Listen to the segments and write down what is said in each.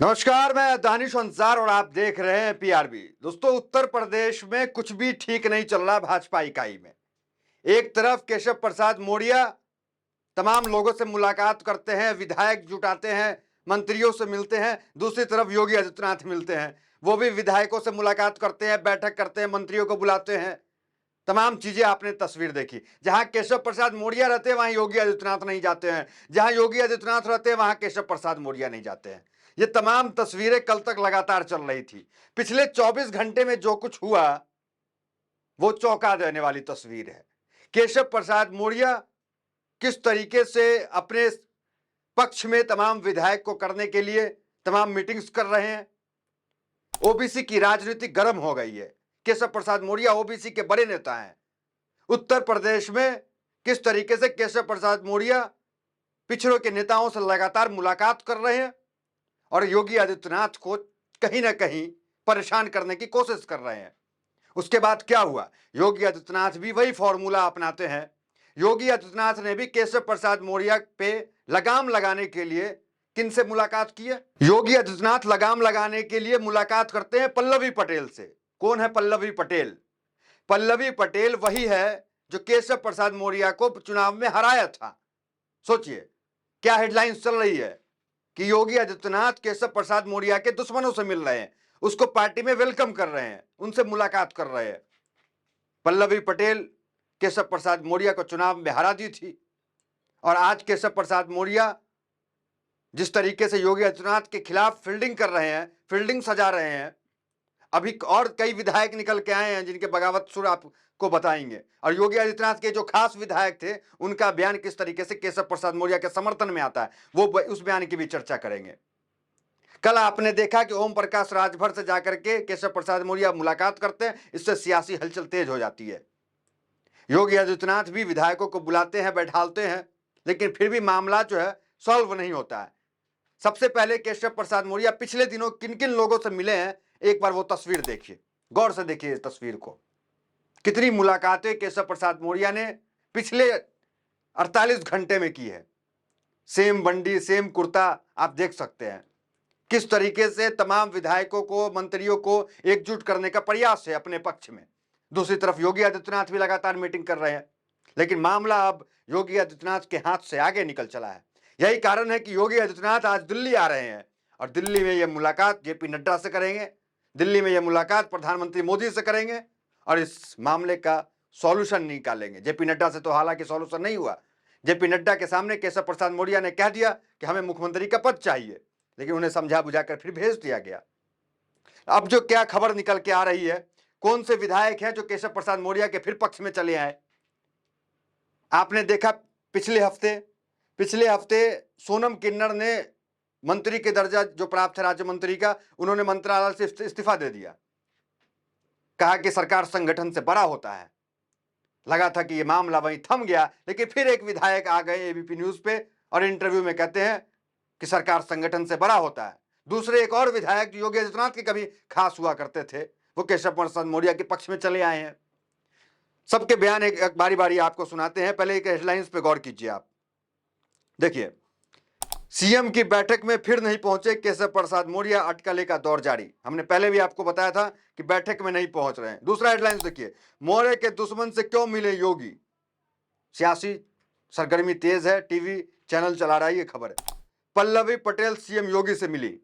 नमस्कार, मैं दानिश अंसार और आप देख रहे हैं पीआरबी। दोस्तों, उत्तर प्रदेश में कुछ भी ठीक नहीं चल रहा भाजपा इकाई में। एक तरफ केशव प्रसाद मौर्य तमाम लोगों से मुलाकात करते हैं, विधायक जुटाते हैं, मंत्रियों से मिलते हैं। दूसरी तरफ योगी आदित्यनाथ मिलते हैं, वो भी विधायकों से मुलाकात करते हैं, बैठक करते हैं, मंत्रियों को बुलाते हैं। तमाम चीजें आपने तस्वीर देखी। जहां केशव प्रसाद मौर्य रहते हैं वहां योगी आदित्यनाथ नहीं जाते हैं, जहां योगी आदित्यनाथ रहते हैं वहां केशव प्रसाद मौर्य नहीं जाते हैं। ये तमाम तस्वीरें कल तक लगातार चल रही थी। पिछले 24 घंटे में जो कुछ हुआ वो चौंका देने वाली तस्वीर है। केशव प्रसाद मौर्य किस तरीके से अपने पक्ष में तमाम विधायक को करने के लिए तमाम मीटिंग्स कर रहे हैं। ओबीसी की राजनीति गर्म हो गई है। केशव प्रसाद मौर्य ओबीसी के बड़े नेता हैं। उत्तर प्रदेश में किस तरीके से केशव प्रसाद मौर्य पिछड़ों के नेताओं से लगातार मुलाकात कर रहे हैं और योगी आदित्यनाथ को कहीं ना कहीं परेशान करने की कोशिश कर रहे हैं। उसके बाद क्या हुआ? योगी आदित्यनाथ भी वही फॉर्मूला अपनाते हैं। योगी आदित्यनाथ ने भी केशव प्रसाद मौर्य पे लगाम लगाने के लिए किनसे मुलाकात की है? योगी आदित्यनाथ लगाम लगाने के लिए मुलाकात करते हैं पल्लवी पटेल से। कौन है पल्लवी पटेल? पल्लवी पटेल वही है जो केशव प्रसाद मौर्य को चुनाव में हराया था। सोचिए क्या हेडलाइंस चल रही है कि योगी आदित्यनाथ केशव प्रसाद मौर्य के दुश्मनों से मिल रहे हैं, उसको पार्टी में वेलकम कर रहे हैं, उनसे मुलाकात कर रहे हैं। पल्लवी पटेल केशव प्रसाद मौर्य को चुनाव में हरा दी थी और आज केशव प्रसाद मौर्य जिस तरीके से योगी आदित्यनाथ के खिलाफ फील्डिंग कर रहे हैं, फील्डिंग सजा रहे हैं। अभी और कई विधायक निकल के आए हैं जिनके बगावत सुर आपको बताएंगे। और योगी आदित्यनाथ के जो खास विधायक थे उनका बयान किस तरीके से केशव प्रसाद मौर्य के समर्थन में आता है, वो उस बयान की भी चर्चा करेंगे। कल आपने देखा कि ओम प्रकाश राजभर से जाकर के केशव प्रसाद मौर्य मुलाकात करते हैं, इससे सियासी हलचल तेज हो जाती है। योगी आदित्यनाथ भी विधायकों को बुलाते हैं, बैठालते हैं, लेकिन फिर भी मामला जो है सॉल्व नहीं होता है। सबसे पहले केशव प्रसाद मौर्य पिछले दिनों किन किन लोगों से मिले हैं, एक बार वो तस्वीर देखिए, गौर से देखिए इस तस्वीर को। कितनी मुलाकातें केशव प्रसाद मौर्य ने पिछले 48 घंटे में की है। सेम बंडी, सेम कुर्ता, आप देख सकते हैं किस तरीके से तमाम विधायकों को, मंत्रियों को एकजुट करने का प्रयास है अपने पक्ष में। दूसरी तरफ योगी आदित्यनाथ भी लगातार मीटिंग कर रहे हैं, लेकिन मामला अब योगी आदित्यनाथ के हाथ से आगे निकल चला है। यही कारण है कि योगी आदित्यनाथ आज दिल्ली आ रहे हैं और दिल्ली में यह मुलाकात जेपी नड्डा से करेंगे, दिल्ली में यह मुलाकात प्रधानमंत्री मोदी से करेंगे और इस मामले का सॉल्यूशन निकालेंगे। जेपी नड्डा से तो हालांकि सॉल्यूशन नहीं हुआ। जेपी नड्डा के सामने केशव प्रसाद मौर्य ने कह दिया कि हमें मुख्यमंत्री का पद चाहिए, लेकिन उन्हें समझा बुझाकर फिर भेज दिया गया। अब जो क्या खबर निकल के आ रही है, कौन से विधायक हैं जो केशव प्रसाद मौर्य के फिर पक्ष में चले आए? आपने देखा पिछले हफ्ते सोनम किन्नर ने मंत्री के दर्जा जो प्राप्त है राज्य मंत्री का, उन्होंने मंत्रालय से इस्तीफा दे दिया। कहा कि सरकार संगठन से बड़ा होता है। लगा था कि यह मामला वहीं थम गया, लेकिन फिर एक विधायक आ गए एबीपी न्यूज पे और इंटरव्यू में कहते हैं कि सरकार संगठन से बड़ा होता है। दूसरे एक और विधायक जो योगी आदित्यनाथ के कभी खास हुआ करते थे, वो केशव प्रसाद मौर्य के पक्ष में चले आए हैं। सबके बयान एक बारी बारी आपको सुनाते हैं। पहले एक हेडलाइंस पे गौर कीजिए। आप देखिए, सीएम की बैठक में फिर नहीं पहुंचे केशव प्रसाद मौर्य, अटकलें का दौर जारी। हमने पहले भी आपको बताया था कि बैठक में नहीं पहुंच रहे हैं। दूसरा हेडलाइंस देखिए, मौर्य के दुश्मन से क्यों मिले योगी, सियासी सरगर्मी तेज है, टीवी चैनल चला रहा है, ये खबर है। पल्लवी पटेल सीएम योगी से मिली,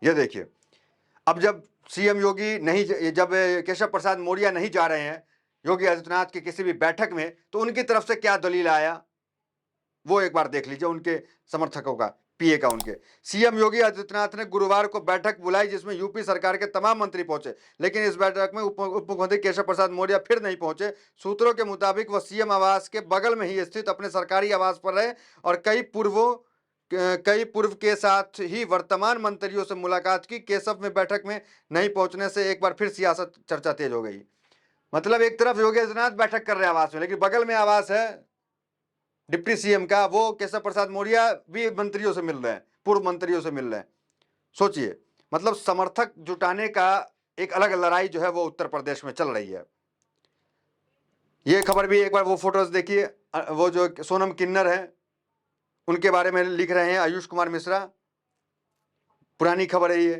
ये देखिए। अब जब सीएम योगी नहीं, जब केशव प्रसाद मौर्य नहीं जा रहे हैं योगी आदित्यनाथ की किसी भी बैठक में, तो उनकी तरफ से क्या दलील आया वो एक बार देख लीजिए। उनके समर्थकों का, पीए का, उनके सीएम योगी आदित्यनाथ ने गुरुवार को बैठक बुलाई जिसमें यूपी सरकार के तमाम मंत्री पहुंचे, लेकिन इस बैठक में उप मुख्यमंत्री केशव प्रसाद मौर्य फिर नहीं पहुंचे। सूत्रों के मुताबिक वह सीएम आवास के बगल में ही स्थित अपने सरकारी आवास पर रहे और कई पूर्व के साथ ही वर्तमान मंत्रियों से मुलाकात की। केशव में बैठक में नहीं पहुंचने से एक बार फिर सियासत चर्चा तेज हो गई। मतलब एक तरफ योगी आदित्यनाथ बैठक कर रहे हैं आवास में, लेकिन बगल में आवास है डिप्टी सीएम का, वो केशव प्रसाद मौर्य भी मंत्रियों से मिल रहे हैं, पूर्व मंत्रियों से मिल रहे हैं। सोचिए, मतलब समर्थक जुटाने का एक अलग लड़ाई जो है वो उत्तर प्रदेश में चल रही है। ये खबर भी एक बार वो फोटोज देखिए, वो जो सोनम किन्नर है उनके बारे में लिख रहे हैं आयुष कुमार मिश्रा। पुरानी खबर है ये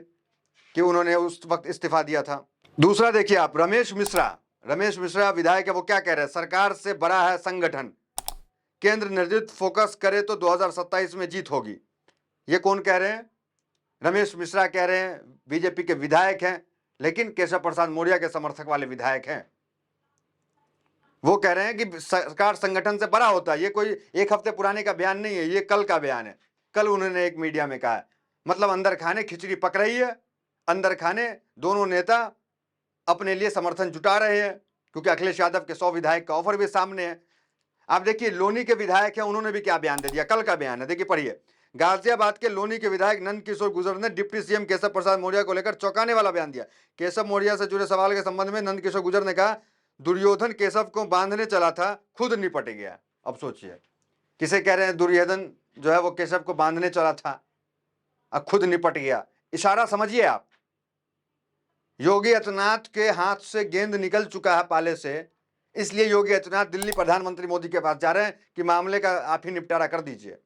कि उन्होंने उस वक्त इस्तीफा दिया था। दूसरा देखिए आप, रमेश मिश्रा विधायक है, वो क्या कह रहे हैं, सरकार से बड़ा है संगठन, केंद्र निर्धारित फोकस करे तो 2027 में जीत होगी। ये कौन कह रहे हैं? रमेश मिश्रा कह रहे हैं, बीजेपी के विधायक हैं, लेकिन केशव प्रसाद मौर्य के समर्थक वाले विधायक हैं। वो कह रहे हैं कि सरकार संगठन से बड़ा होता है। ये कोई एक हफ्ते पुराने का बयान नहीं है, ये कल का बयान है। कल उन्होंने एक मीडिया में कहा है। मतलब अंदर खाने खिचड़ी पक रही है, अंदर खाने दोनों नेता अपने लिए समर्थन जुटा रहे हैं, क्योंकि अखिलेश यादव के 100 विधायक का ऑफर भी सामने है। आप देखिए लोनी के विधायक हैं, उन्होंने भी क्या बयान दे दिया, कल का बयान है, देखिए पढ़िए। गाजियाबाद के लोनी के विधायक नंद किशोर गुर्जर ने डिप्टी सीएम केशव प्रसाद मौर्य को लेकर चौंकाने वाला बयान दिया। केशव मौर्य से जुड़े सवाल के संबंध में नंद किशोर गुर्जर ने कहा, दुर्योधन केशव को बांधने चला था, खुद निपट गया। अब सोचिए, किसे कह रहे हैं? दुर्योधन जो है वो केशव को बांधने चला था, अब खुद निपट गया। इशारा समझिए आप, योगी आदित्यनाथ के हाथ से गेंद निकल चुका है पाले से, इसलिए योगी आदित्यनाथ दिल्ली प्रधानमंत्री मोदी के पास जा रहे हैं कि मामले का आप ही निपटारा कर दीजिए।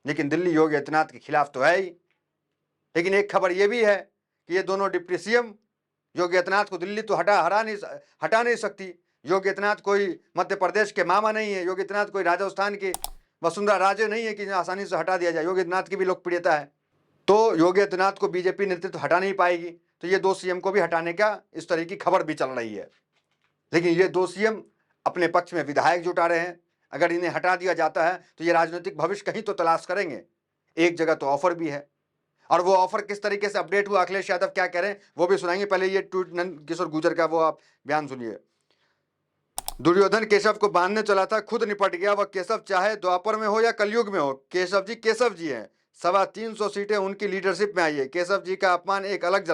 लेकिन दिल्ली योगी आदित्यनाथ के खिलाफ तो है ही। लेकिन एक खबर यह भी है कि ये दोनों डिप्टी सीएम योगी आदित्यनाथ को दिल्ली तो हटा नहीं सकती। योगी आदित्यनाथ कोई मध्य प्रदेश के मामा नहीं है, योगी आदित्यनाथ कोई राजस्थान की वसुंधरा राजे नहीं है कि आसानी से हटा दिया जाए। योगी आदित्यनाथ की भी लोकप्रियता है, तो योगी आदित्यनाथ को बीजेपी नेतृत्व हटा नहीं पाएगी। तो ये दो सीएम को भी हटाने का इस तरह की खबर भी चल रही है। लेकिन ये दो सीएम अपने पक्ष में विधायक जुटा रहे हैं। अगर इन्हें हटा दिया जाता है तो ये राजनीतिक भविष्य कहीं तो तलाश करेंगे। एक जगह तो ऑफर भी है, और वो ऑफर किस तरीके से अपडेट हुआ, अखिलेश यादव क्या कह रहे हैं वो भी सुनाएंगे। पहले ये ट्वीट नंद किशोर गुर्जर का वो आप बयान सुनिए। दुर्योधन केशव को बांधने चला था, खुद निपट गया। वह केशव चाहे द्वापर में हो या कलयुग में हो, केशव जी हैं। 325 सीटें उनकी लीडरशिप में आई है। केशव जी का अपना एक अलग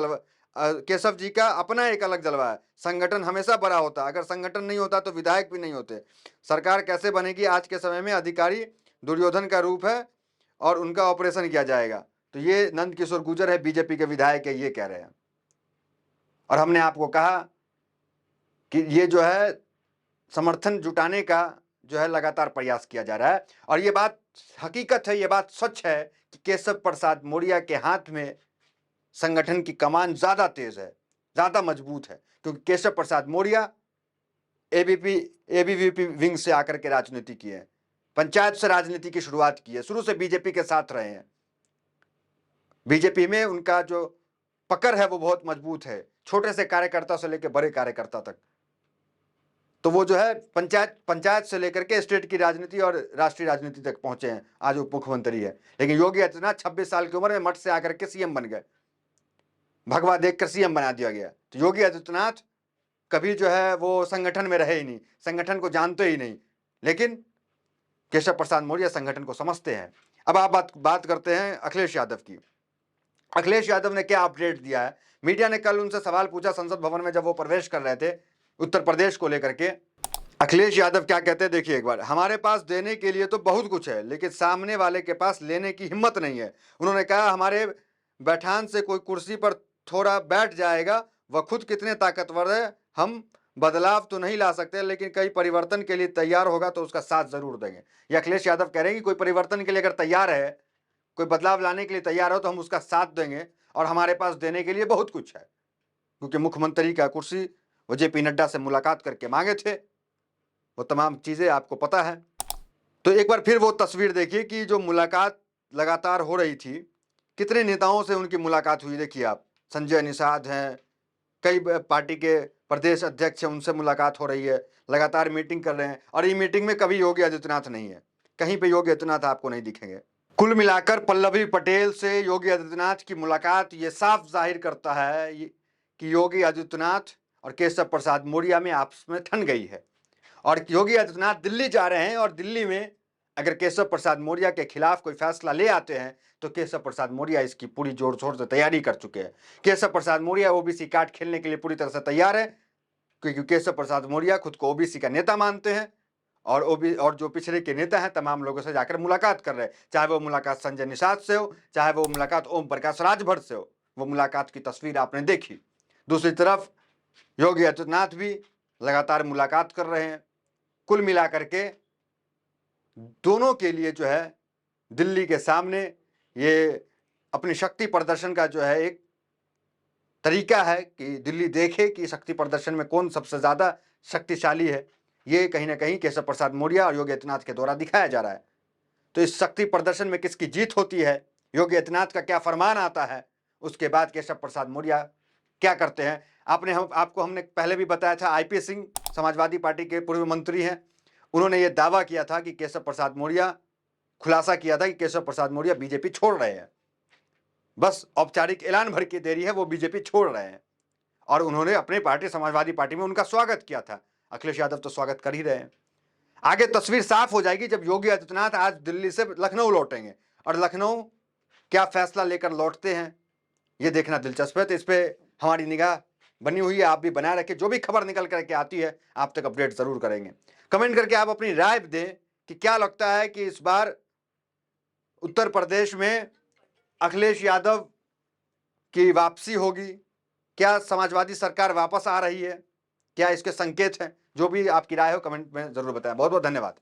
जलवा है। संगठन हमेशा बड़ा होता है, अगर संगठन नहीं होता तो विधायक भी नहीं होते। सरकार कैसे बनेगी? आज के समय में अधिकारी दुर्योधन का रूप है और उनका ऑपरेशन किया जाएगा। तो ये नंद किशोर गुर्जर है, बीजेपी के विधायक है, ये कह रहे हैं। और हमने आपको कहा कि ये जो है समर्थन जुटाने का जो है लगातार प्रयास किया जा रहा है। और ये बात हकीकत है, ये बात सच है कि केशव प्रसाद मौर्य के हाथ में संगठन की कमान ज्यादा तेज है, ज्यादा मजबूत है, क्योंकि केशव प्रसाद मौर्य एबीवीपी विंग से आकर के राजनीति की है, पंचायत से राजनीति की शुरुआत की है, शुरू से बीजेपी के साथ रहे हैं। बीजेपी में उनका जो पकड़ है वो बहुत मजबूत है, छोटे से कार्यकर्ता से लेकर बड़े कार्यकर्ता तक। तो वो जो है पंचायत से लेकर के स्टेट की राजनीति और राष्ट्रीय राजनीति तक पहुंचे हैं। आज वो मुख्यमंत्री है। लेकिन योगी आदित्यनाथ 26 साल की उम्र में मठ से आकर के सीएम बन गए, भगवा देखकर सीएम बना दिया गया। तो योगी आदित्यनाथ कभी जो है वो संगठन में रहे ही नहीं, संगठन को जानते ही नहीं। लेकिन केशव प्रसाद मौर्य संगठन को समझते हैं। अब आप बात करते हैं अखिलेश यादव की। अखिलेश यादव ने क्या अपडेट दिया है? मीडिया ने कल उनसे सवाल पूछा संसद भवन में, जब वो प्रवेश कर रहे थे उत्तर प्रदेश को लेकर के। अखिलेश यादव क्या कहते हैं, देखिए एक बार। हमारे पास देने के लिए तो बहुत कुछ है, लेकिन सामने वाले के पास लेने की हिम्मत नहीं है। उन्होंने कहा, हमारे बैठान से कोई कुर्सी पर थोड़ा बैठ जाएगा, वह खुद कितने ताकतवर है। हम बदलाव तो नहीं ला सकते, लेकिन कई परिवर्तन के लिए तैयार होगा तो उसका साथ जरूर देंगे। ये अखिलेश यादव कह रहे हैं कि कोई परिवर्तन के लिए अगर तैयार है, कोई बदलाव लाने के लिए तैयार हो, तो हम उसका साथ देंगे, और हमारे पास देने के लिए बहुत कुछ है। क्योंकि मुख्यमंत्री का कुर्सी वो जेपी नड्डा से मुलाकात करके मांगे थे, वो तमाम चीजें आपको पता है। तो एक बार फिर वो तस्वीर देखिए कि जो मुलाकात लगातार हो रही थी, कितने नेताओं से उनकी मुलाकात हुई। देखिए आप, संजय निषाद हैं, कई पार्टी के प्रदेश अध्यक्ष हैं, उनसे मुलाकात हो रही है, लगातार मीटिंग कर रहे हैं। और ये मीटिंग में कभी योगी आदित्यनाथ नहीं है, कहीं पे योगी आदित्यनाथ आपको नहीं दिखेंगे। कुल मिलाकर पल्लवी पटेल से योगी आदित्यनाथ की मुलाकात ये साफ जाहिर करता है कि योगी आदित्यनाथ और केशव प्रसाद मौर्य में आपस में ठन गई है। और योगी आदित्यनाथ दिल्ली जा रहे हैं, और दिल्ली में अगर केशव प्रसाद मौर्य के खिलाफ कोई फैसला ले आते हैं तो केशव प्रसाद मौर्य इसकी पूरी जोर शोर से तैयारी कर चुके हैं। केशव प्रसाद मौर्य ओबीसी कार्ड खेलने के लिए पूरी तरह से तैयार है, क्योंकि केशव प्रसाद मौर्य खुद को ओबीसी का नेता मानते हैं, और जो पिछड़े के नेता हैं तमाम लोगों से जाकर मुलाकात कर रहे हैं। चाहे वो मुलाकात संजय निषाद से हो, चाहे वो मुलाकात ओम प्रकाश राजभर से हो, वो मुलाकात की तस्वीर आपने देखी। दूसरी तरफ योगी आदित्यनाथ भी लगातार मुलाकात कर रहे हैं। कुल मिलाकर के दोनों के लिए जो है दिल्ली के सामने ये अपनी शक्ति प्रदर्शन का जो है एक तरीका है कि दिल्ली देखे कि शक्ति प्रदर्शन में कौन सबसे ज़्यादा शक्तिशाली है। ये कहीं न कहीं केशव प्रसाद मौर्य और योगी आदित्यनाथ के द्वारा दिखाया जा रहा है। तो इस शक्ति प्रदर्शन में किसकी जीत होती है, योगी आदित्यनाथ का क्या फरमान आता है, उसके बाद केशव प्रसाद मौर्य क्या करते हैं। आपको हमने पहले भी बताया था, आईपी सिंह समाजवादी पार्टी के पूर्व मंत्री हैं। उन्होंने ये दावा किया था कि केशव प्रसाद मौर्य, खुलासा किया था कि केशव प्रसाद मौर्य बीजेपी छोड़ रहे हैं। बस औपचारिक ऐलान भर की देरी है, वो बीजेपी छोड़ रहे हैं। और उन्होंने अपनी पार्टी समाजवादी पार्टी में उनका स्वागत किया था। अखिलेश यादव तो स्वागत कर ही रहे हैं। आगे तस्वीर साफ हो जाएगी जब योगी आदित्यनाथ आज दिल्ली से लखनऊ लौटेंगे और लखनऊ क्या फैसला लेकर लौटते हैं, ये देखना दिलचस्प है। तो इस पे हमारी निगाह बनी हुई है, आप भी बनाए रखें। जो भी खबर निकल करके आती है आप तक अपडेट जरूर करेंगे। कमेंट करके आप अपनी राय दें कि क्या लगता है कि इस बार उत्तर प्रदेश में अखिलेश यादव की वापसी होगी, क्या समाजवादी सरकार वापस आ रही है, क्या इसके संकेत हैं? जो भी आपकी राय हो कमेंट में जरूर बताएं। बहुत बहुत धन्यवाद।